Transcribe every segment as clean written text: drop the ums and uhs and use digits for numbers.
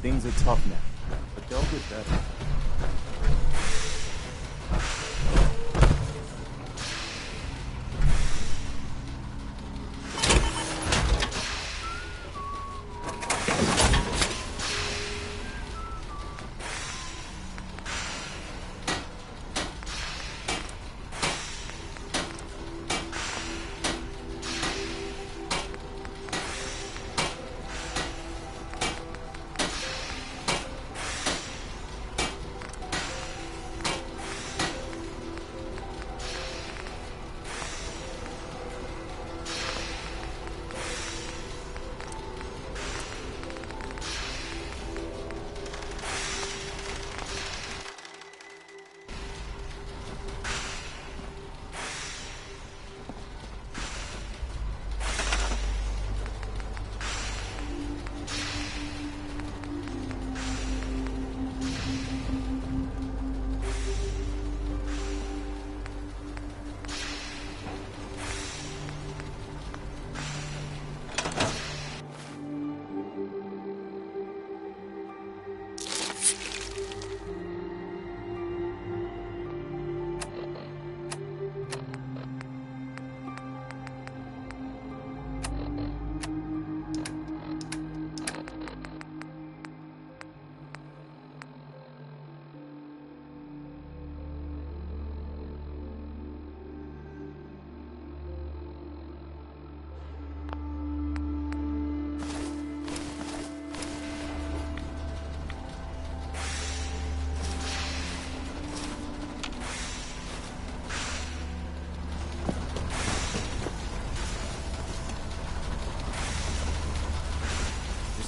Things are tough now, but they'll get better.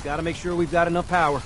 Gotta make sure we've got enough power.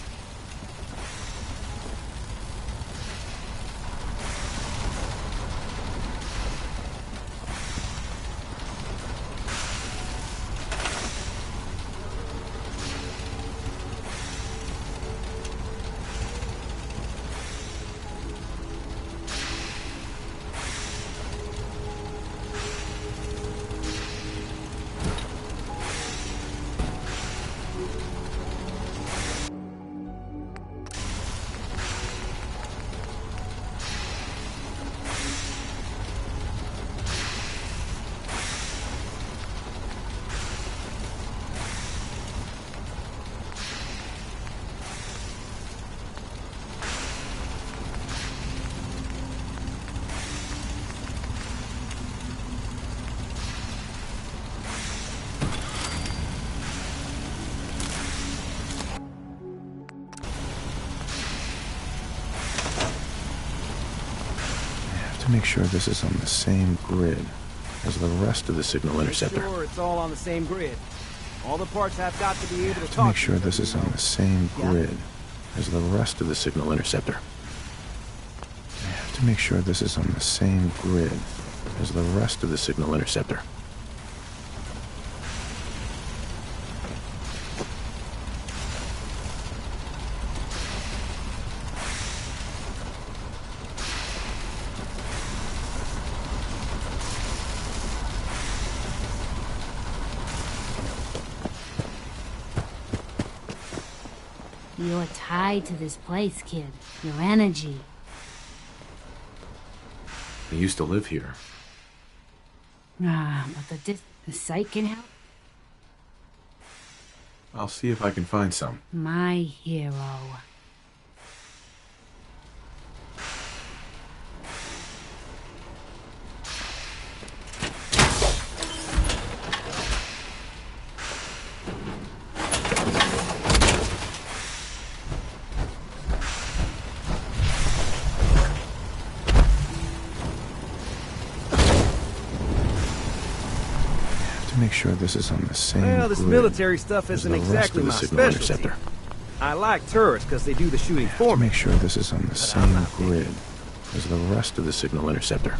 Make sure this is on the same grid as the rest of the signal interceptor. Sure, it's all on the same grid. All the parts have got to be able to talk. Make sure this is on the same grid as the rest of the signal interceptor. I have to make sure this is on the same grid as the rest of the signal interceptor. You're tied to this place, kid. Your energy. I used to live here. But the site can help? I'll see if I can find some. My hero. Make sure this is on the same Well, this grid military stuff isn't exactly my specialty. I like turrets because they do the shooting for me. Make sure this is on the same grid as the rest of the signal interceptor.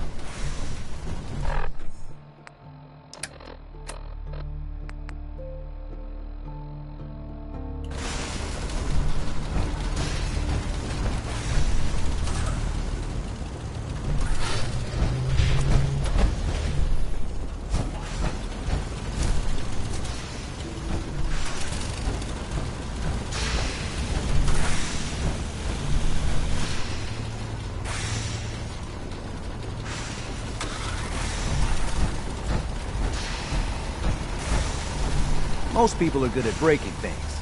Most people are good at breaking things.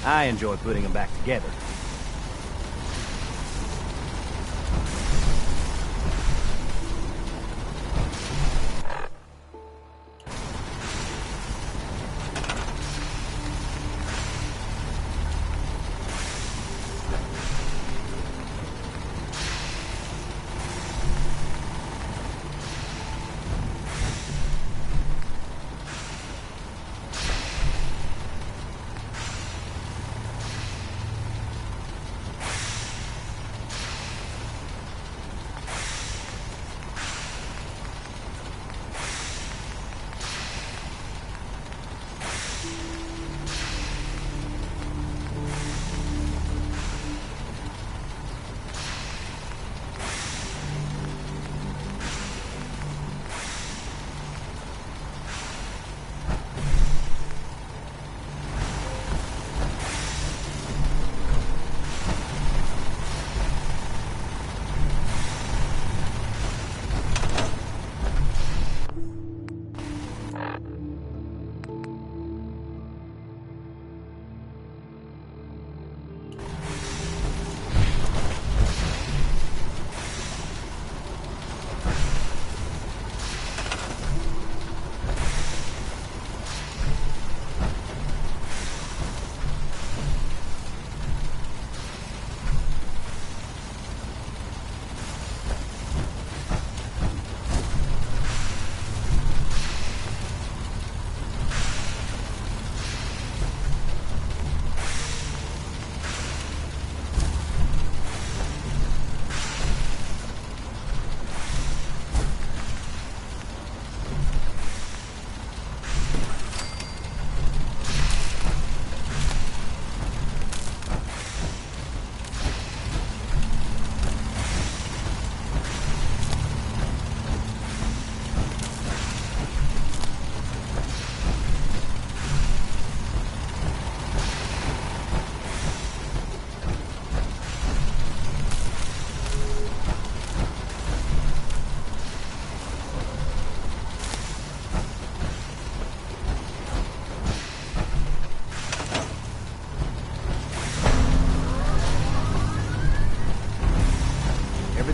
I enjoy putting them back together.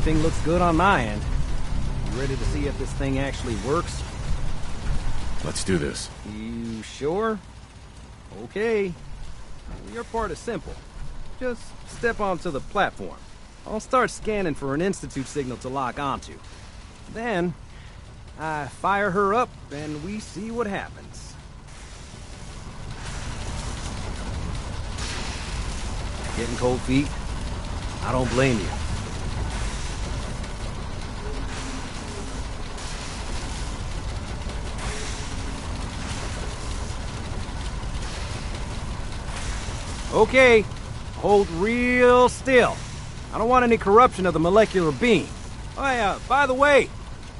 Everything looks good on my end. You ready to see if this thing actually works? Let's do this. You sure? Okay. Your part is simple. Just step onto the platform. I'll start scanning for an Institute signal to lock onto. Then, I fire her up and we see what happens. Getting cold feet? I don't blame you. Okay, hold real still. I don't want any corruption of the molecular beam. Oh yeah, by the way,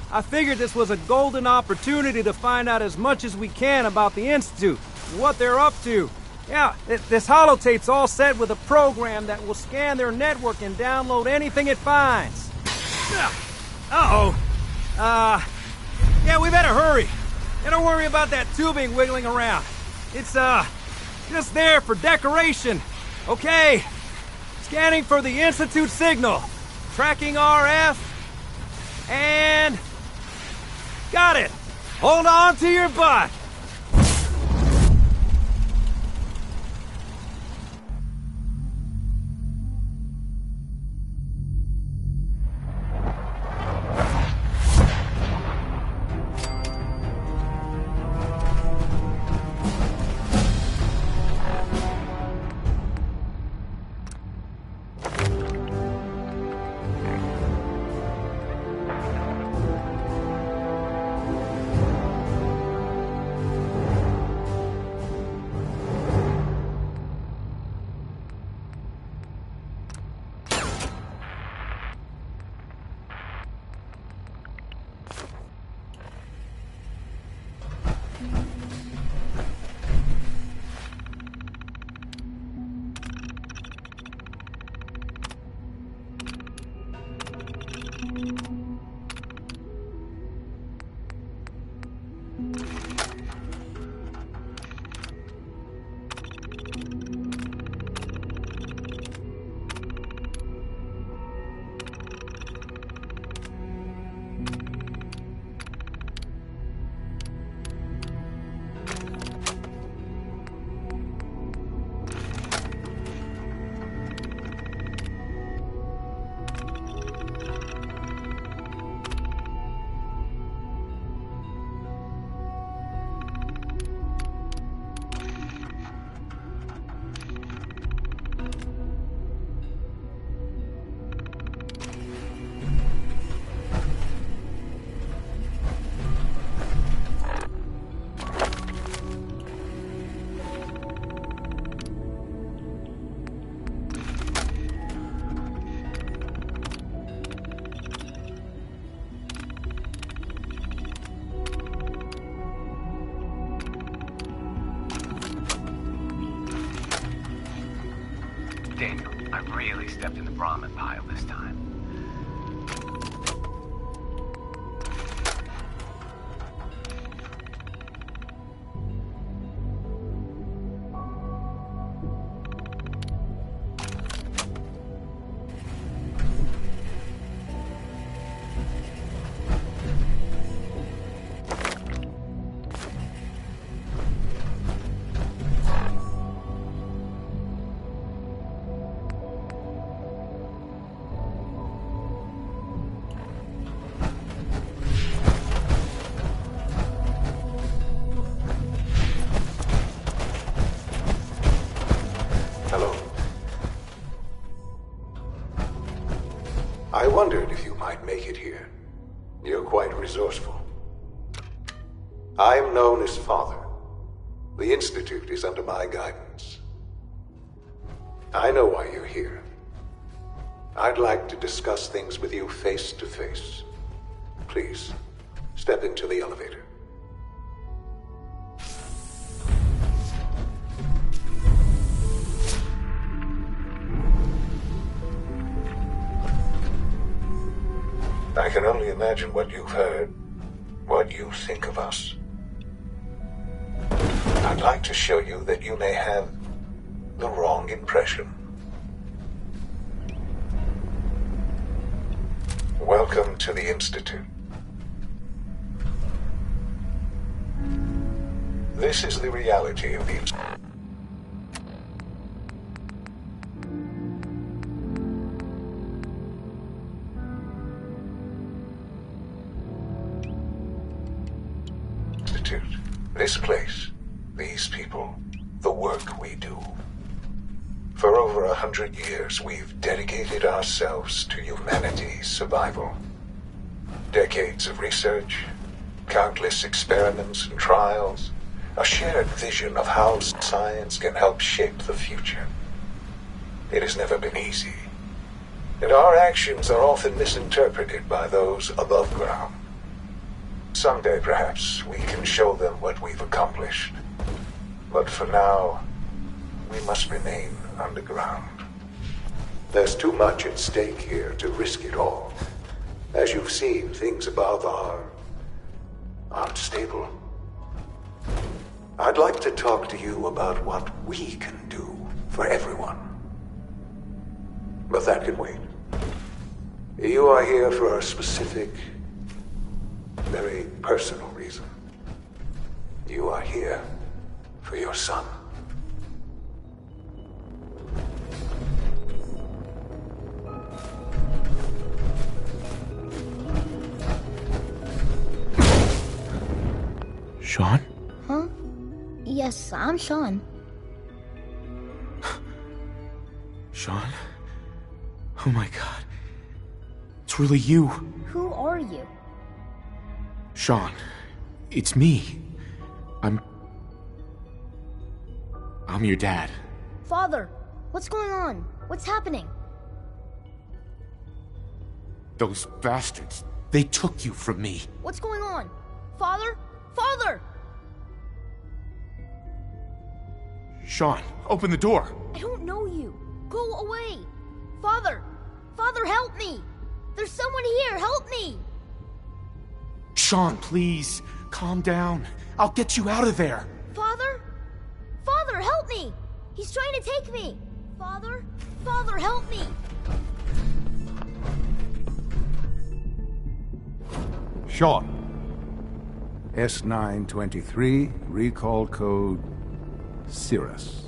I figured this was a golden opportunity to find out as much as we can about the Institute, what they're up to. Yeah, this holotape's all set with a program that will scan their network and download anything it finds. Uh-oh. Yeah, we better hurry. And don't worry about that tubing wiggling around. It's, just there for decoration. Okay. Scanning for the Institute signal. Tracking RF. And... got it. Hold on to your butt. Daniel, I really stepped in the Brahmin pile this time. I wondered if you might make it here. You're quite resourceful. I'm known as Father. The Institute is under my guidance. I know why you're here. I'd like to discuss things with you face to face. Please, step into the elevator. I can only imagine what you've heard, what you think of us. I'd like to show you that you may have the wrong impression. Welcome to the Institute. This is the reality of the Institute. This place, these people, the work we do. For over 100 years, we've dedicated ourselves to humanity's survival. Decades of research, countless experiments and trials, a shared vision of how science can help shape the future. It has never been easy, and our actions are often misinterpreted by those above ground. Someday, perhaps, we can show them what we've accomplished. But for now, we must remain underground. There's too much at stake here to risk it all. As you've seen, things above aren't stable. I'd like to talk to you about what we can do for everyone. But that can wait. You are here for a specific, very personal reason. You are here for your son. Sean? Huh? Yes, I'm Sean. Sean? Oh my god. It's really you. Who are you? Sean, it's me. I'm your dad. Father, what's going on? What's happening? Those bastards, they took you from me. What's going on? Father? Father! Sean, open the door. I don't know you. Go away. Father! Father, help me! There's someone here, help me! Sean, please, calm down. I'll get you out of there. Father? Father, help me! He's trying to take me! Father? Father, help me! Sean. S923, recall code Cirrus.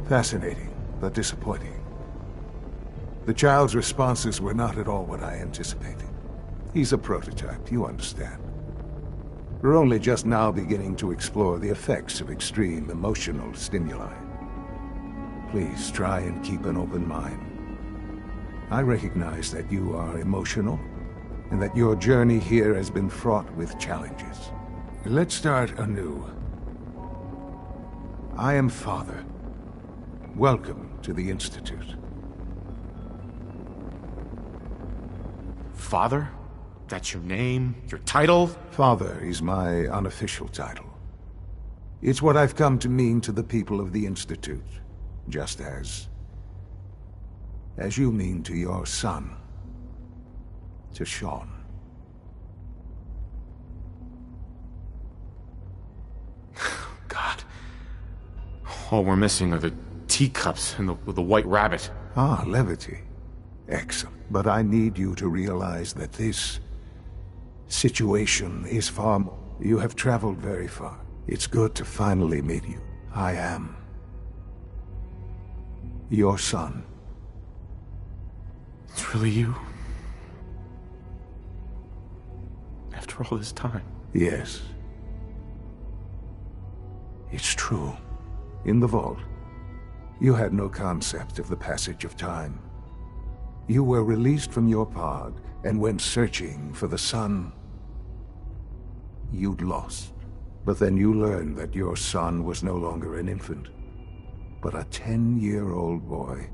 Fascinating, but disappointing. The child's responses were not at all what I anticipated. He's a prototype, you understand. We're only just now beginning to explore the effects of extreme emotional stimuli. Please try and keep an open mind. I recognize that you are emotional, and that your journey here has been fraught with challenges. Let's start anew. I am Father. Welcome to the Institute. Father? That's your name? Your title? Father is my unofficial title. It's what I've come to mean to the people of the Institute, just as you mean to your son, to Sean. God. All we're missing are the teacups and the white rabbit. Ah, levity. Excellent. But I need you to realize that this situation is far more. You have traveled very far. It's good to finally meet you. I am your son. It's really you? After all this time? Yes. It's true. In the vault, you had no concept of the passage of time. You were released from your pod and went searching for the son you'd lost. But then you learned that your son was no longer an infant, but a 10-year-old boy.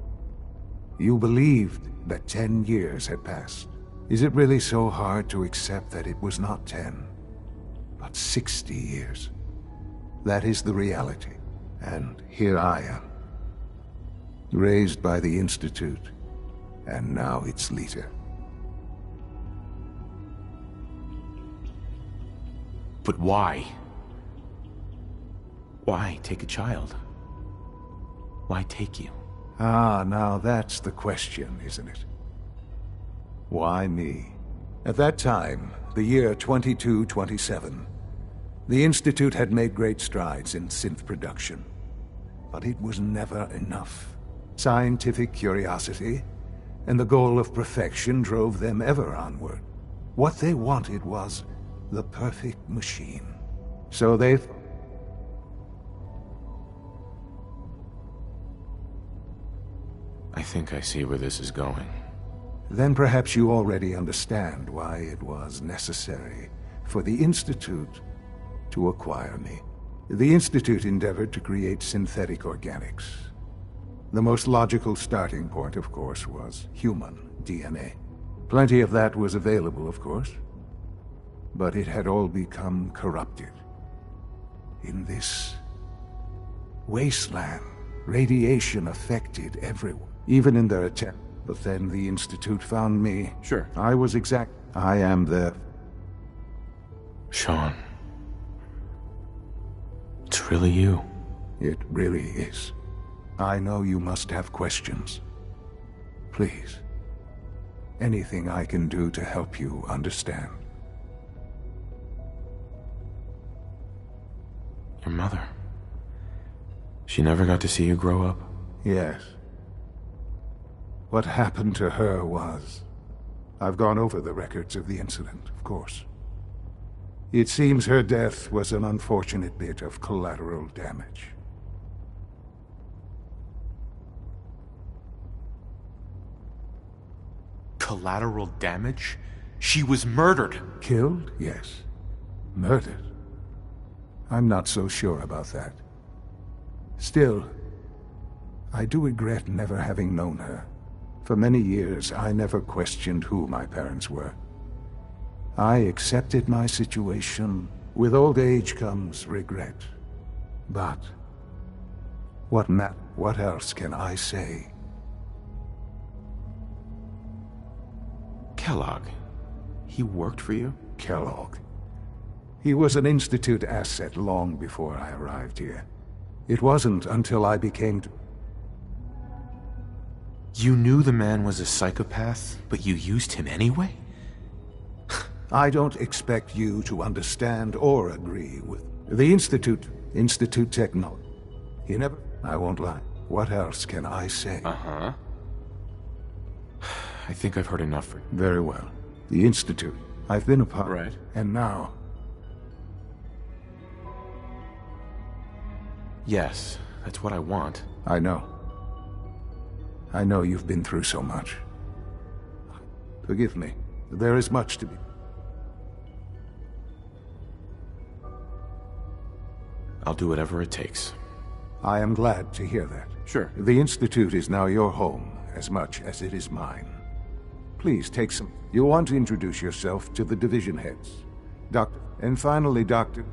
You believed that 10 years had passed. Is it really so hard to accept that it was not 10, but 60 years? That is the reality. And here I am, raised by the Institute, and now its leader. But why? Why take a child? Why take you? Ah, now that's the question, isn't it? Why me? At that time, the year 2227, the Institute had made great strides in synth production. But it was never enough. Scientific curiosity and the goal of perfection drove them ever onward. What they wanted was the perfect machine. So they... I think I see where this is going. Then perhaps you already understand why it was necessary for the Institute to acquire me. The Institute endeavored to create synthetic organics. The most logical starting point, of course, was human DNA. Plenty of that was available, of course, but it had all become corrupted. In this wasteland, radiation affected everyone, even in their attempt. But then the Institute found me. Sure. I am the... Sean. It's really you. It really is. I know you must have questions. Please. Anything I can do to help you understand. Your mother. She never got to see you grow up? Yes. What happened to her was... I've gone over the records of the incident, of course. It seems her death was an unfortunate bit of collateral damage. Collateral damage? She was murdered! Killed? Yes. Murdered? I'm not so sure about that. Still, I do regret never having known her. For many years, I never questioned who my parents were. I accepted my situation. With old age comes regret. But what else can I say? Kellogg. He worked for you? Kellogg. He was an Institute asset long before I arrived here. It wasn't until I became... You knew the man was a psychopath, but you used him anyway? I don't expect you to understand or agree with the Institute Technology. He never... I won't lie. What else can I say? Uh-huh. I think I've heard enough for... Very well. The Institute. I've been a part... Right. And now... Yes, that's what I want. I know. I know you've been through so much. Forgive me. There is much to be... I'll do whatever it takes. I am glad to hear that. Sure. The Institute is now your home, as much as it is mine. Please take some... You'll want to introduce yourself to the division heads. Doctor... And finally, Doctor...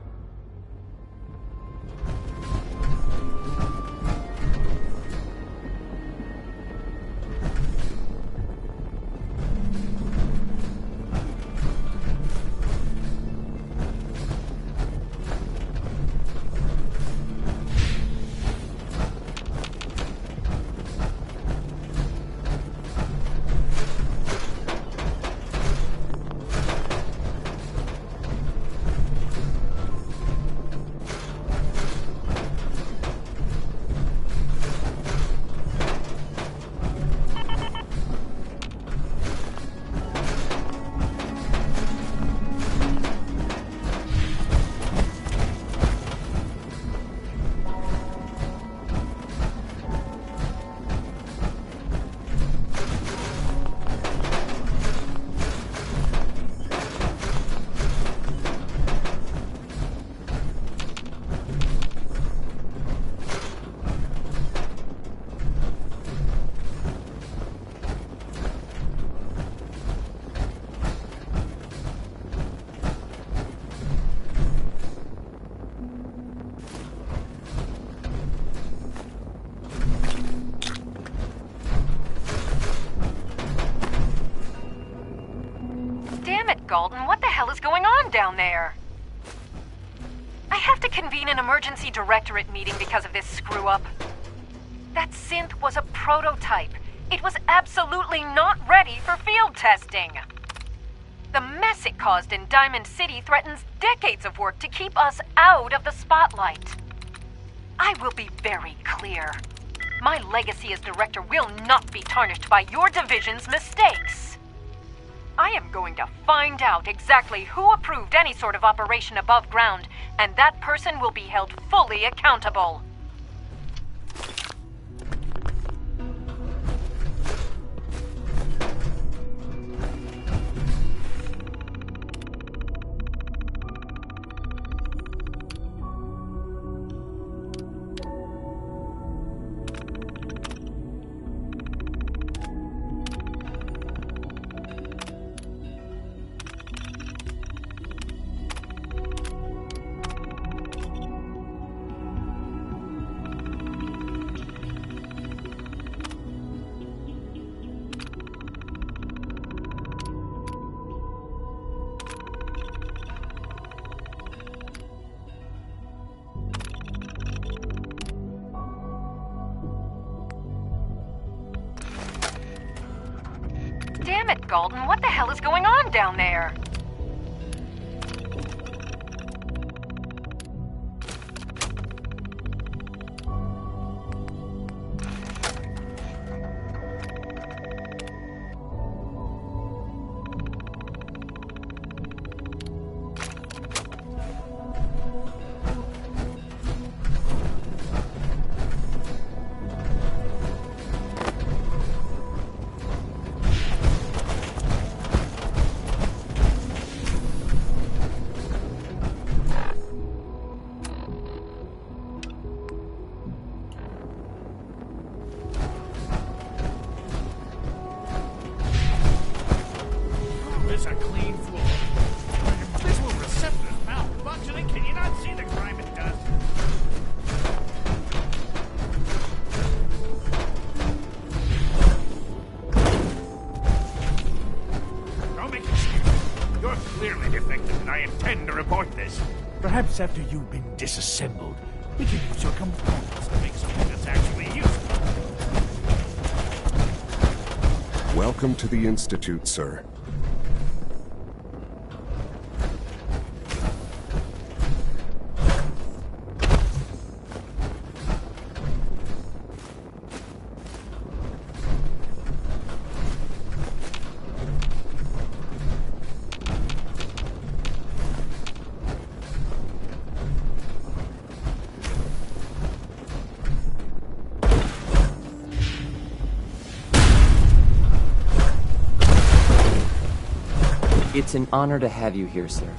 Galton, what the hell is going on down there? I have to convene an emergency directorate meeting because of this screw-up. That synth was a prototype. It was absolutely not ready for field testing. The mess it caused in Diamond City threatens decades of work to keep us out of the spotlight. I will be very clear. My legacy as director will not be tarnished by your division's mistakes. I am going to find out exactly who approved any sort of operation above ground, and that person will be held fully accountable. Damn it, Galton, what the hell is going on down there? This a clean floor. Visual receptors malfunctioning. Can you not see the crime it does? Don't make excuses. You're clearly defective, and I intend to report this. Perhaps after you've been disassembled, we can use your components to make something that's actually useful. Welcome to the Institute, sir. It's an honor to have you here, sir.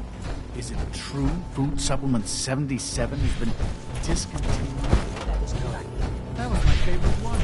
Is it true Food Supplement 77 has been discontinued? That is correct. That was my favorite one.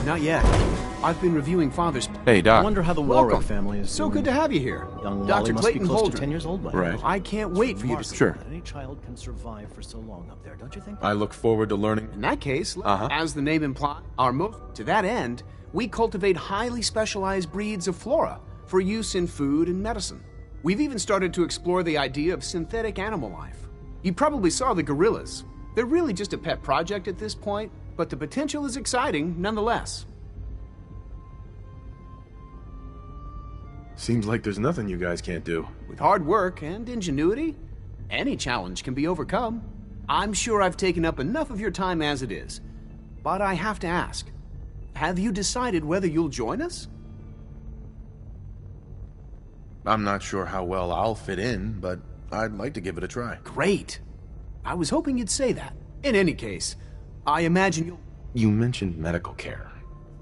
Not yet. I've been reviewing Father's... Hey, Doc. I wonder how the Warwick family is so doing. Good to have you here. Young Dr. Wally must Clayton be close Holdren. to 10 years old by Right. now. I can't wait for you to... Sure. Any child can survive for so long up there, don't you think? I look forward to learning. In that case, as the name implies, to that end, we cultivate highly specialized breeds of flora for use in food and medicine. We've even started to explore the idea of synthetic animal life. You probably saw the gorillas. They're really just a pet project at this point, but the potential is exciting nonetheless. Seems like there's nothing you guys can't do. With hard work and ingenuity, any challenge can be overcome. I'm sure I've taken up enough of your time as it is. But I have to ask, have you decided whether you'll join us? I'm not sure how well I'll fit in, but I'd like to give it a try. Great. I was hoping you'd say that. In any case, I imagine you'll... You mentioned medical care.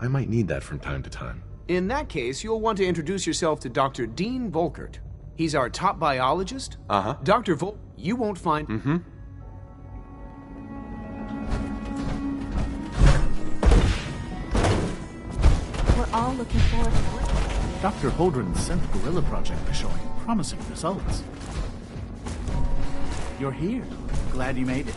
I might need that from time to time. In that case, you'll want to introduce yourself to Dr. Dean Volkert. He's our top biologist. Uh-huh. Dr. Volkert, you won't find... Mm-hmm. We're all looking forward to working. Dr. Holdren's Synth Gorilla project is showing promising results. You're here. Glad you made it.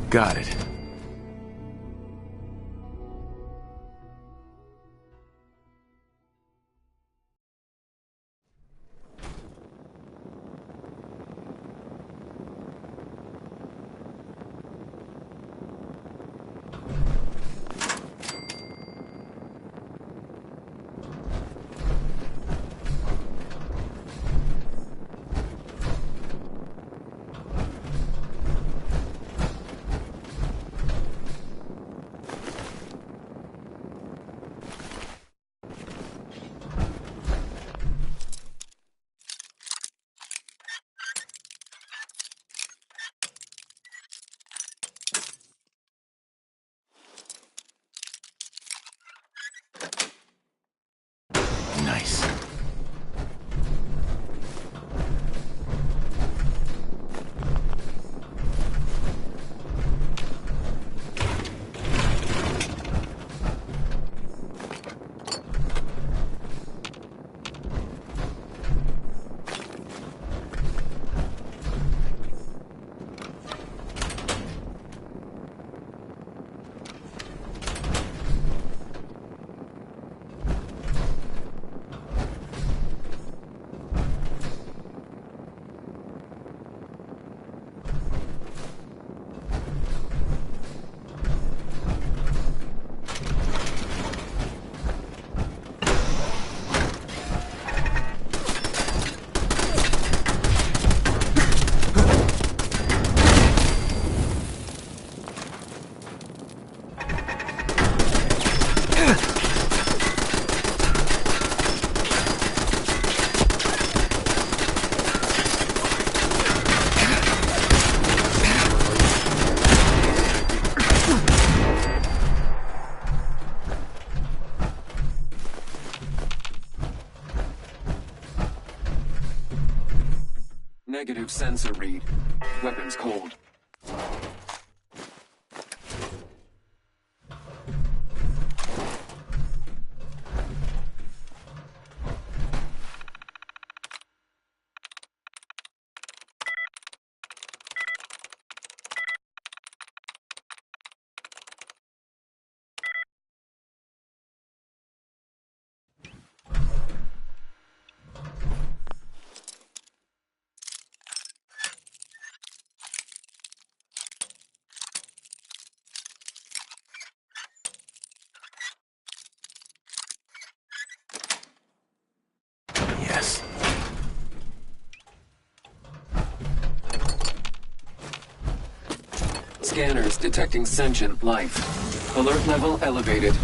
Got it. Nice. Negative sensor read. Weapons cold. Yes. Scanners detecting sentient life. Alert level elevated.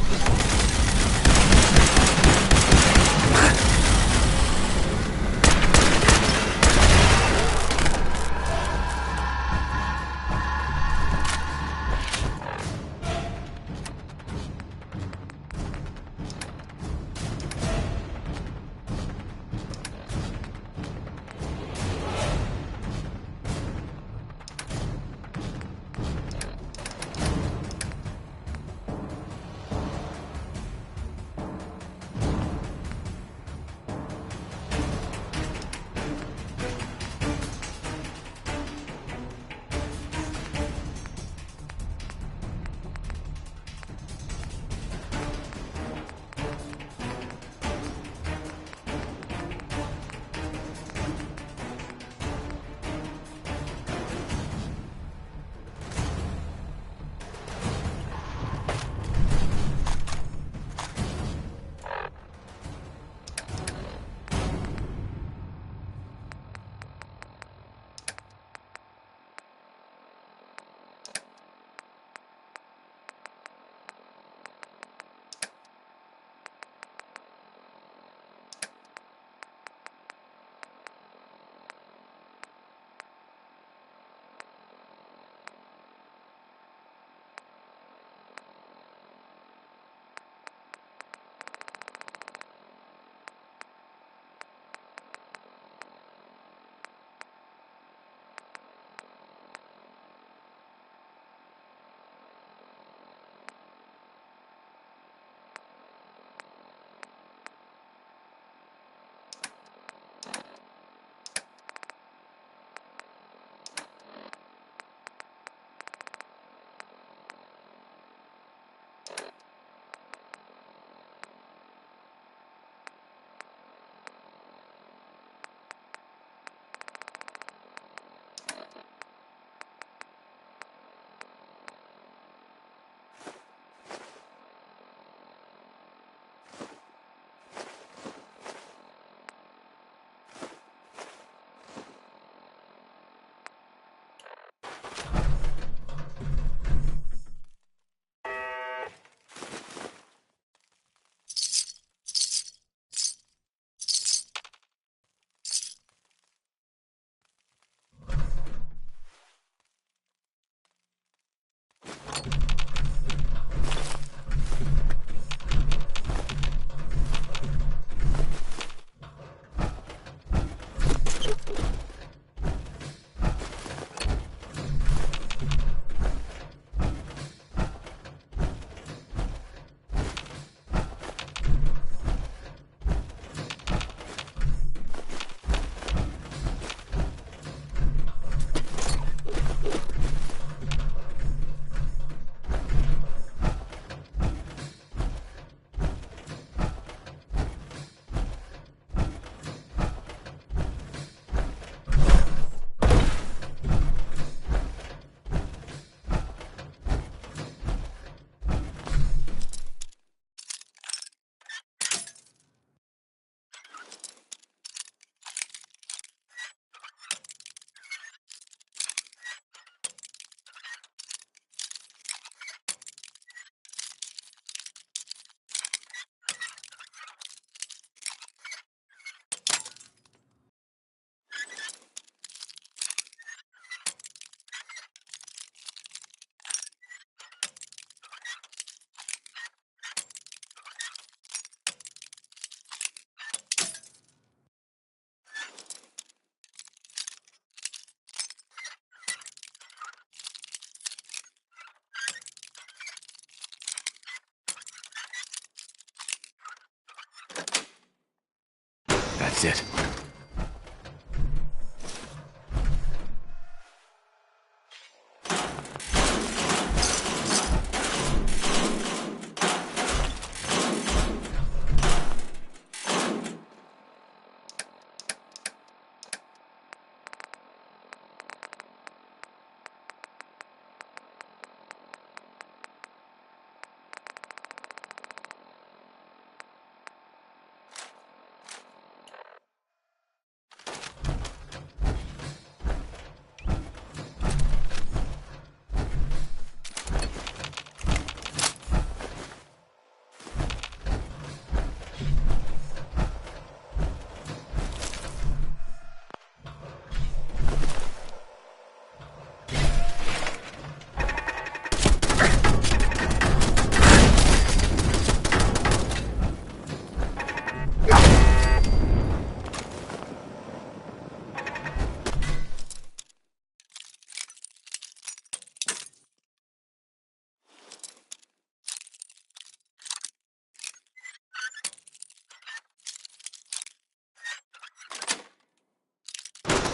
That's it.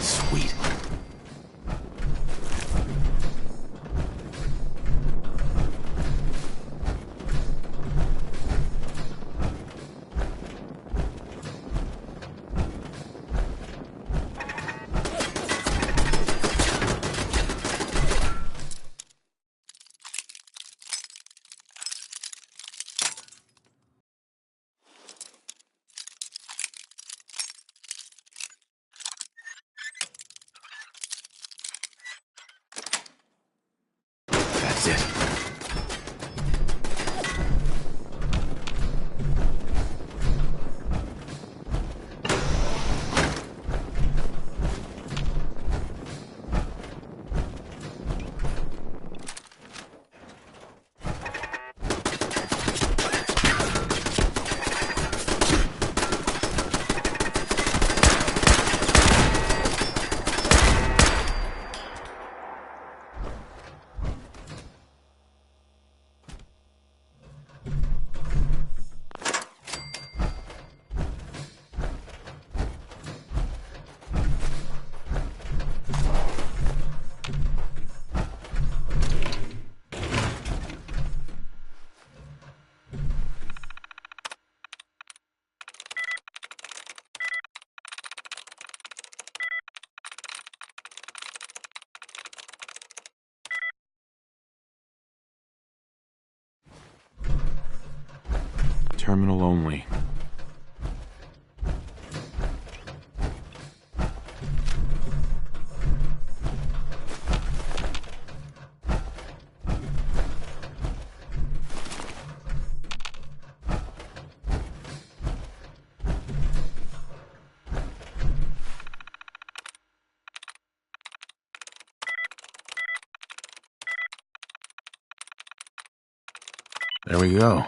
Sweet. That's it. Terminal only. There we go.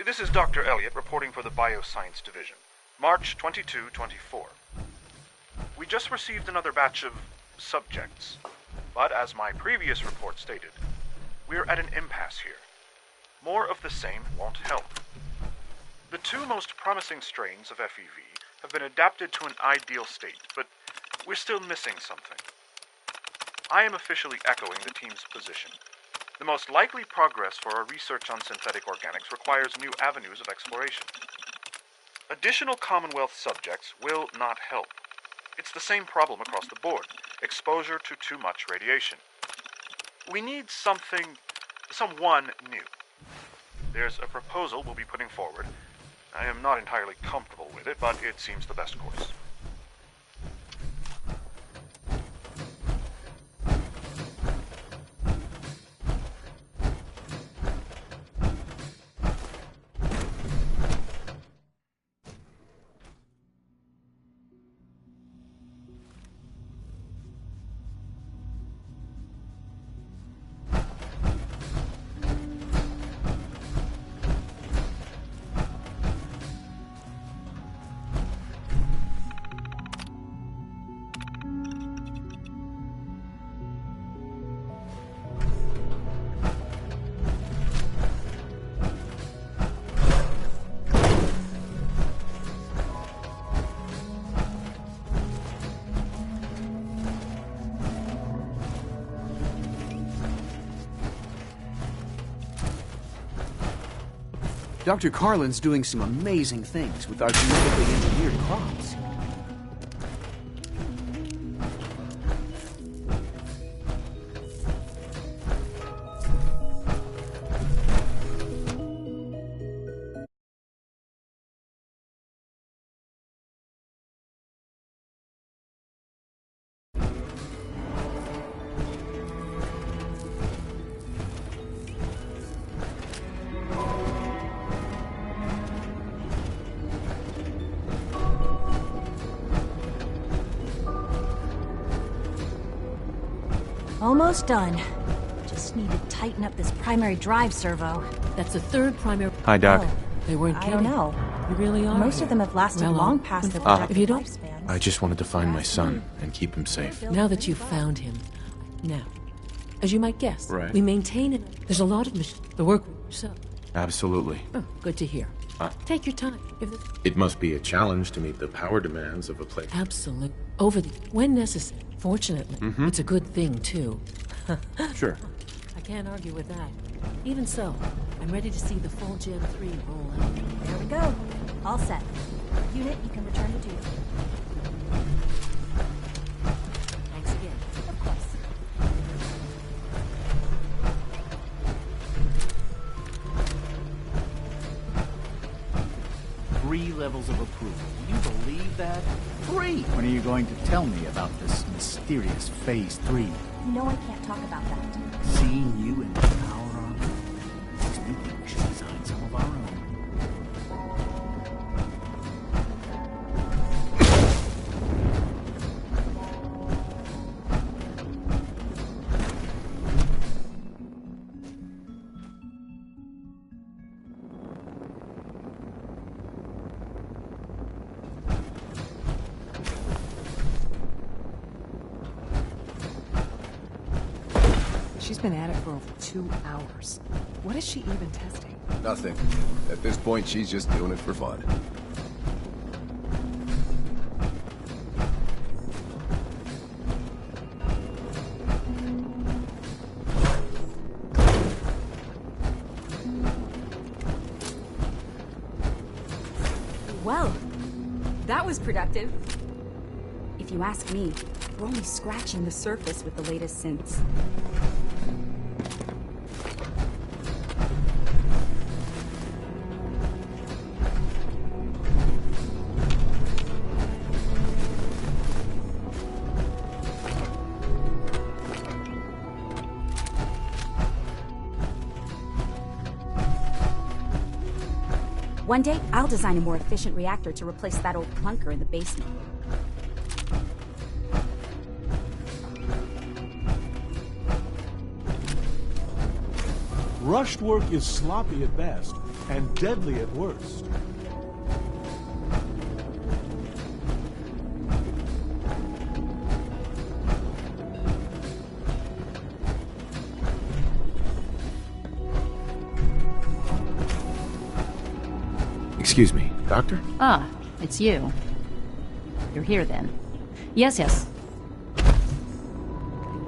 This is Dr. Elliot reporting for the Bioscience Division. March 22-24. We just received another batch of subjects, but as my previous report stated, we're at an impasse here. More of the same won't help. The two most promising strains of FEV have been adapted to an ideal state, but we're still missing something. I am officially echoing the team's position. The most likely progress for our research on synthetic organics requires new avenues of exploration. Additional Commonwealth subjects will not help. It's the same problem across the board, exposure to too much radiation. We need someone new. There's a proposal we'll be putting forward. I am not entirely comfortable with it, but it seems the best course. Dr. Carlin's doing some amazing things with our genetically engineered crops. Almost done. Just need to tighten up this primary drive servo. That's the third primary... Hi, Doc. Oh, They weren't I kidding. don't know. You really are. Most of them have lasted Well, long past their if projected you don't- lifespan. I just wanted to find my son and keep him safe. Now that you've found him. Now, as you might guess, Right. we maintain it. There's a lot of the work. So, Absolutely. oh, good to hear. Take your time. If the, It must be a challenge to meet the power demands of a place. absolute over the when necessary. Fortunately, Mhm. it's a good thing too. Sure. I can't argue with that. Even so, I'm ready to see the full Gen 3 roll out. There we go. All set. Unit, you can return to duty. Thanks again. Of course. 3 levels of approval. Can you believe that? 3! When are you going to tell me about this mysterious Phase 3? You know I can't talk about that. Seeing you in the power armor makes me think we should design some of our own. She's been at it for over 2 hours. What is she even testing? Nothing. At this point, she's just doing it for fun. Well, that was productive. If you ask me, we're only scratching the surface with the latest synths. One day, I'll design a more efficient reactor to replace that old clunker in the basement. Rushed work is sloppy at best and deadly at worst. Excuse me, Doctor? Ah, it's you. You're here then. Yes, yes.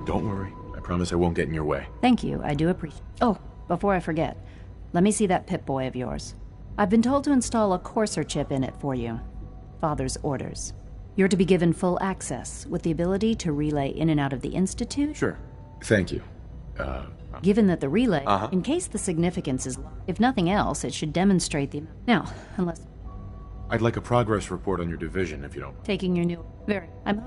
Don't worry. I promise I won't get in your way. Thank you, I do appreciate. Oh, before I forget, let me see that Pip-Boy of yours. I've been told to install a Courser chip in it for you. Father's orders. You're to be given full access, with the ability to relay in and out of the Institute. Sure. Thank you. Given that the relay, Uh-huh. in case the significance is... If nothing else, it should demonstrate the... Now, unless... I'd like a progress report on your division, if you don't. Taking your new... Very... I'm...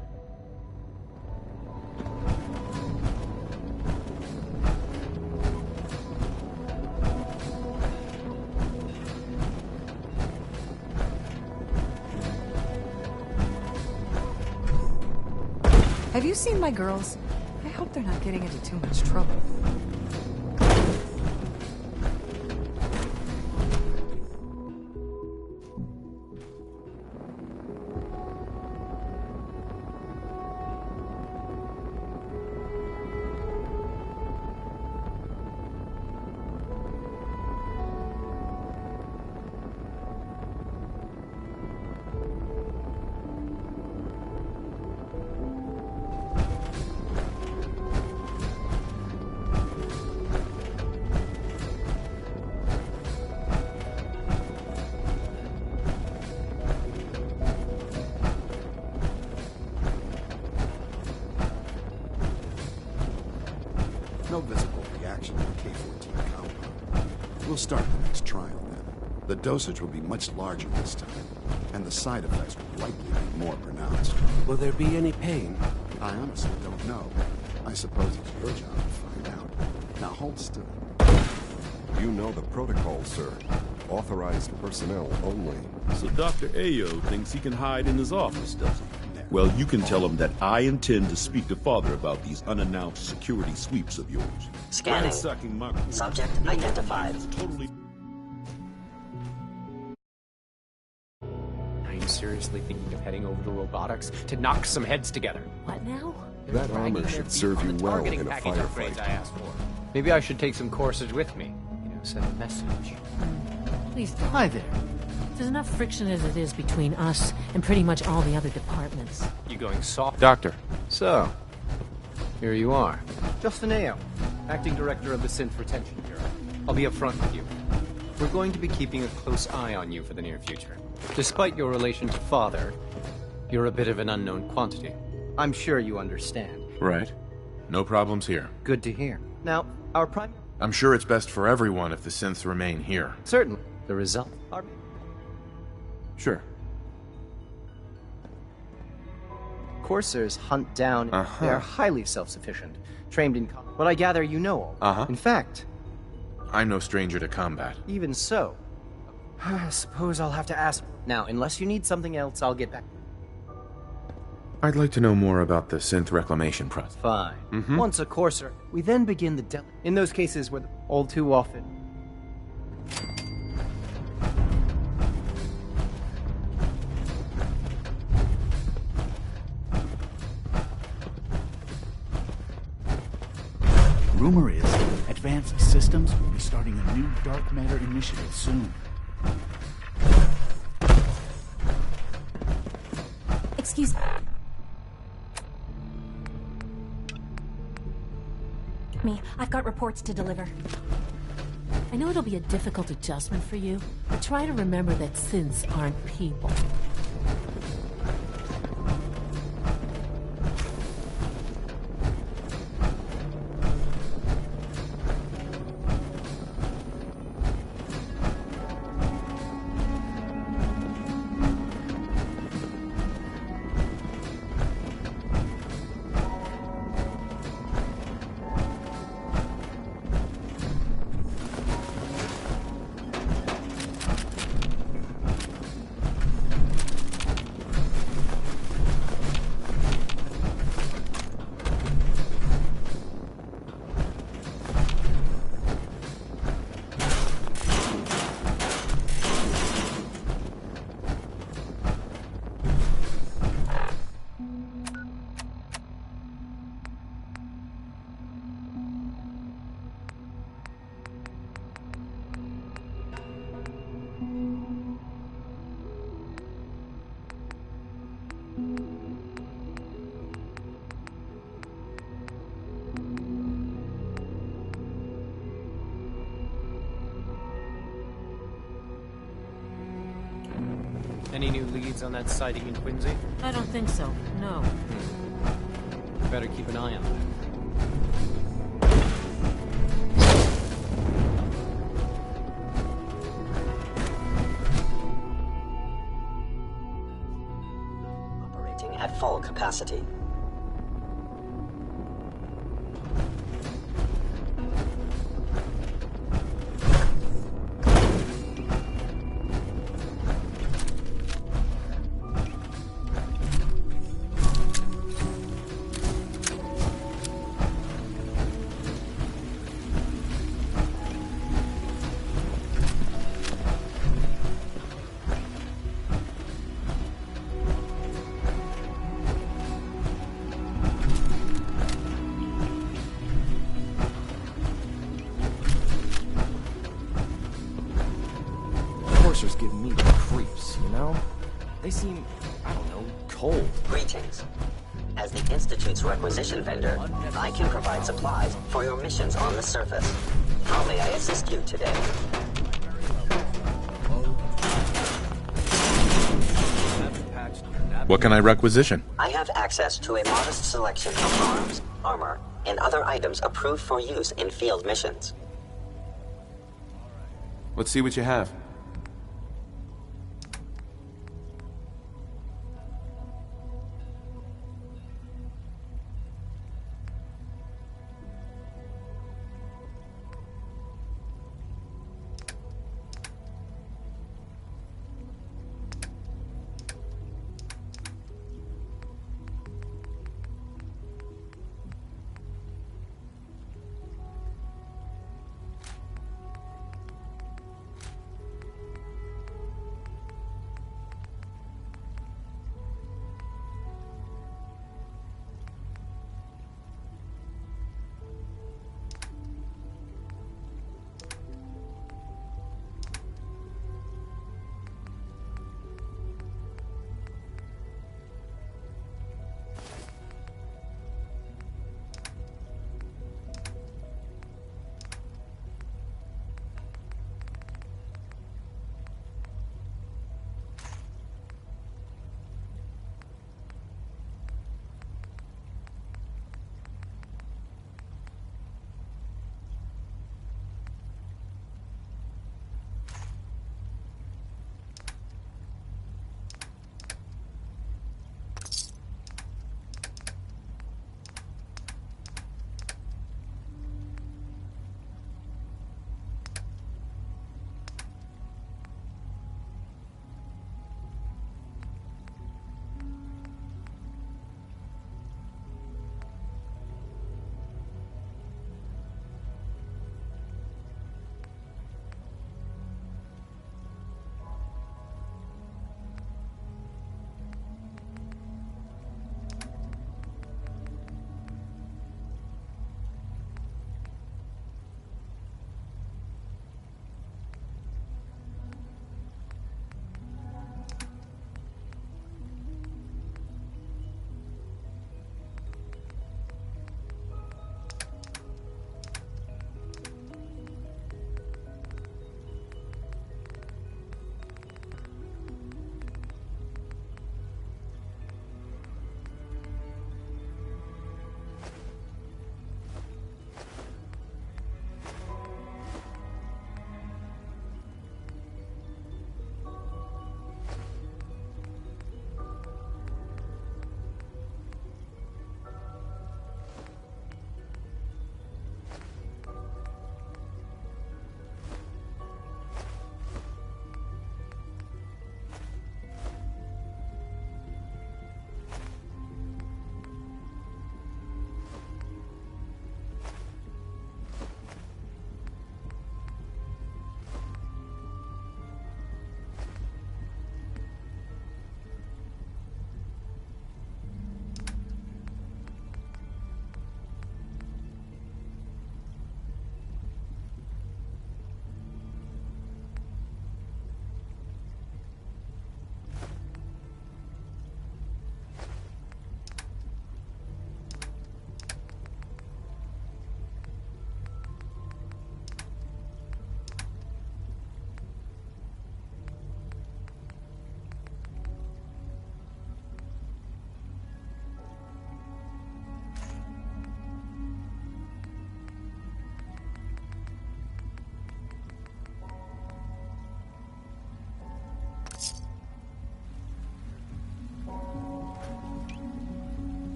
Have you seen my girls? I hope they're not getting into too much trouble. No visible reaction to the K-14 compound. We'll start the next trial then. The dosage will be much larger this time, and the side effects will likely be more pronounced. Will there be any pain? I honestly don't know. I suppose it's your job to find out. Now hold still. You know the protocol, sir. Authorized personnel only. So Dr. Ayo thinks he can hide in his office, does he? Well, you can tell him that I intend to speak to Father about these unannounced security sweeps of yours. Scanning. Ransacking my... Subject identified. Totally... Are you seriously thinking of heading over to robotics to knock some heads together? What now? That armor should serve you well in a Upgrades I asked for. Maybe I should take some courses with me. Send a message. Please don't. Hi there. There's enough friction as it is between us and pretty much all the other departments. You going soft? Doctor. So, here you are. Justin Ayo, Acting Director of the Synth Retention Bureau. I'll be upfront with you. We're going to be keeping a close eye on you for the near future. Despite your relation to Father, you're a bit of an unknown quantity. I'm sure you understand. Right. No problems here. Good to hear. Now, our prime... I'm sure it's best for everyone if the synths remain here. Certainly. The result are... Sure. Coursers hunt down... They are highly self-sufficient, trained in... But I gather you know all. In fact... I'm no stranger to combat. Even so... I suppose I'll have to ask... Now, unless you need something else, I'll get back. I'd like to know more about the synth reclamation process. Fine. Once a courser, we then begin the in those cases where all too often... Rumor is Advanced Systems will be starting a new dark matter initiative soon. Excuse me. I've got reports to deliver. I know it'll be a difficult adjustment for you, but try to remember that synths aren't people. Any new leads on that sighting in Quincy? I don't think so, no. Better keep an eye on that. Operating at full capacity. Coursers give me the creeps, you know? They seem, I don't know, cold. Greetings. As the Institute's requisition vendor, I can provide supplies for your missions on the surface. How may I assist you today? What can I requisition? I have access to a modest selection of arms, armor, and other items approved for use in field missions. Let's see what you have.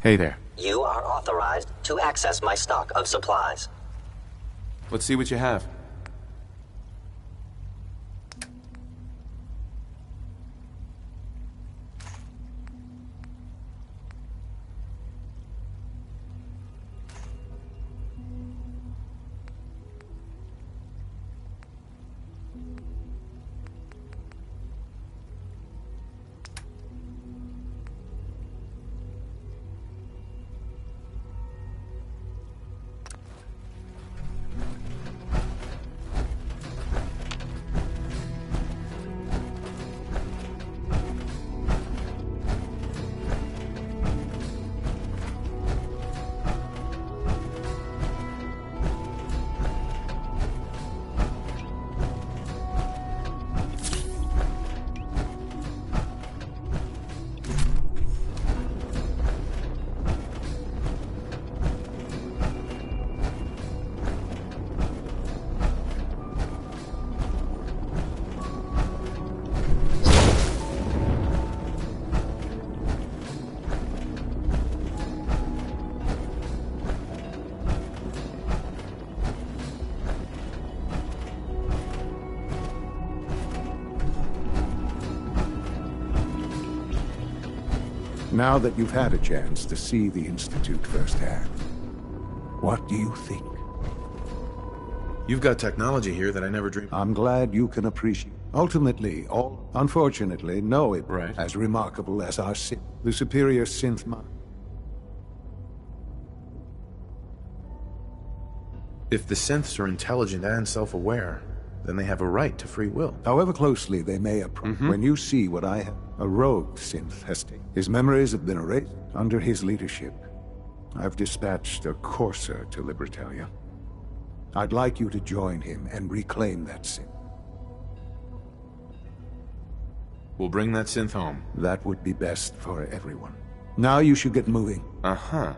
Hey there. You are authorized to access my stock of supplies. Let's see what you have. Now that you've had a chance to see the Institute firsthand, what do you think? You've got technology here that I never dreamed. I'm glad you can appreciate. Ultimately, unfortunately, no it as remarkable as our the superior synth mind. If the synths are intelligent and self-aware, then they have a right to free will. However closely they may approach, when you see what I have, a rogue synth has taken. His memories have been erased under his leadership. I've dispatched a courser to Libertalia. I'd like you to join him and reclaim that synth. We'll bring that synth home. That would be best for everyone. Now you should get moving. Uh-huh.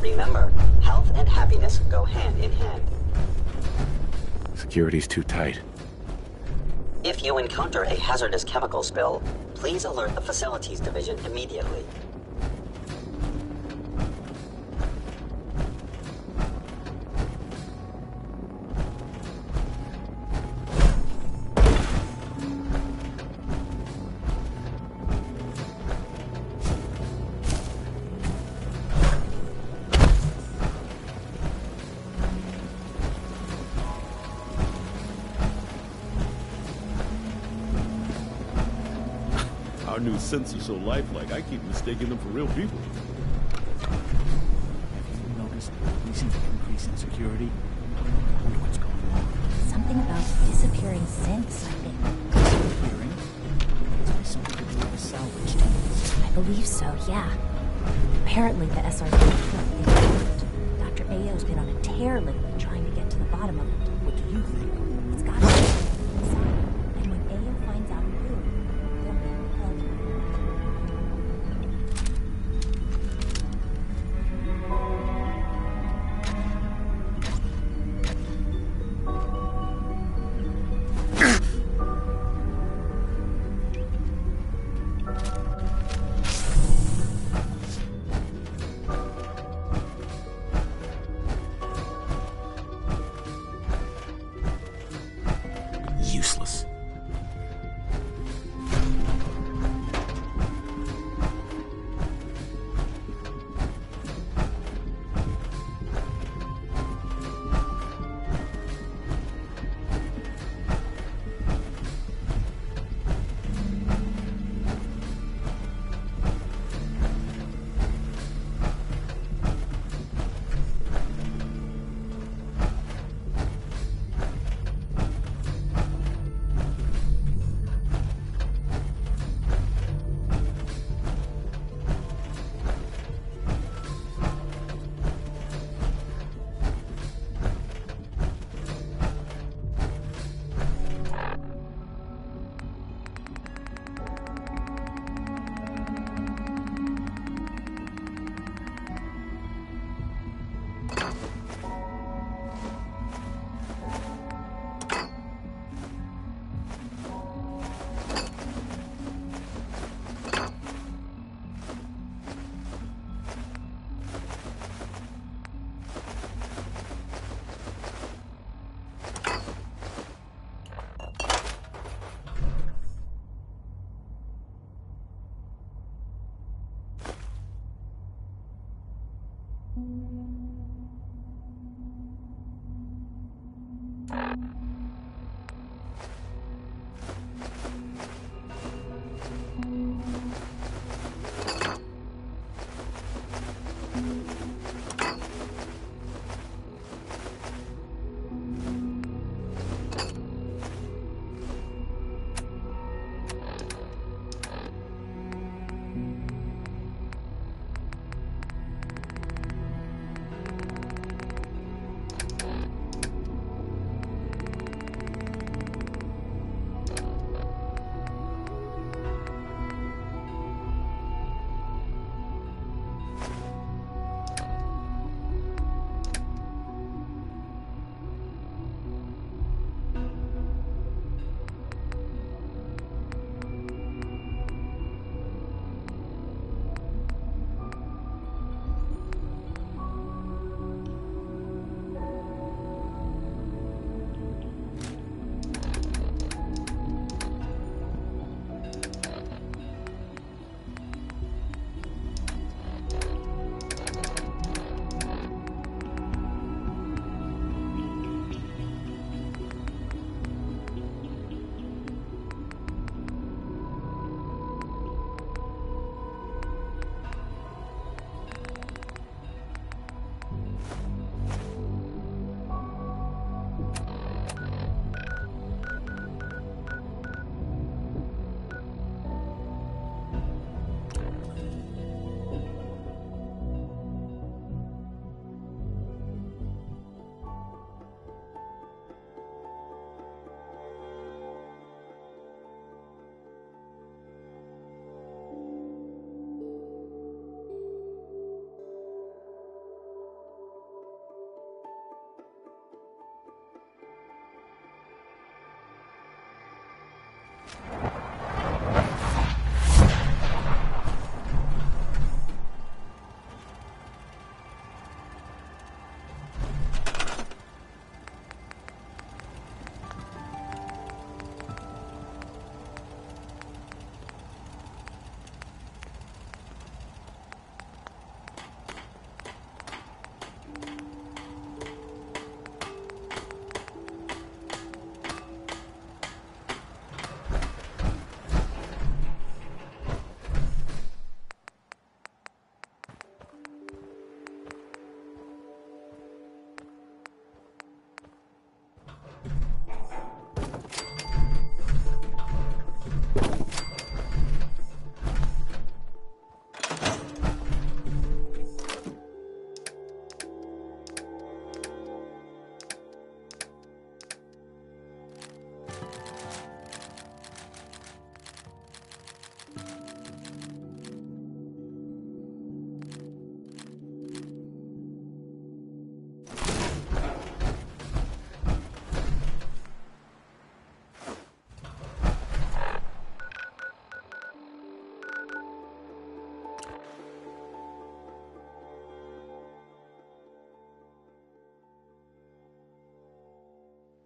Remember, health and happiness go hand in hand. Security's too tight. If you encounter a hazardous chemical spill, please alert the Facilities Division immediately. Our new synths are so lifelike, I keep mistaking them for real people. Have you noticed we seem to increase in security? I wonder what's going on. Something about disappearing synths, I think. Disappearing? Must be something to do with the salvage teams. I believe so, yeah. Apparently the SRT truck is worked. Dr. Ayo's been on a tear lately trying to get to the bottom of it. What do you think? It's got to be inside. And when Ayo finds out who, they'll be held. Useless.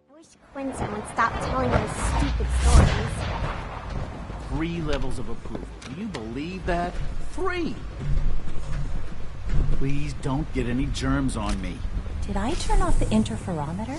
I wish Quinton would stop telling those stupid stories. 3 levels of approval. Do you believe that? 3! Please don't get any germs on me. Did I turn off the interferometer?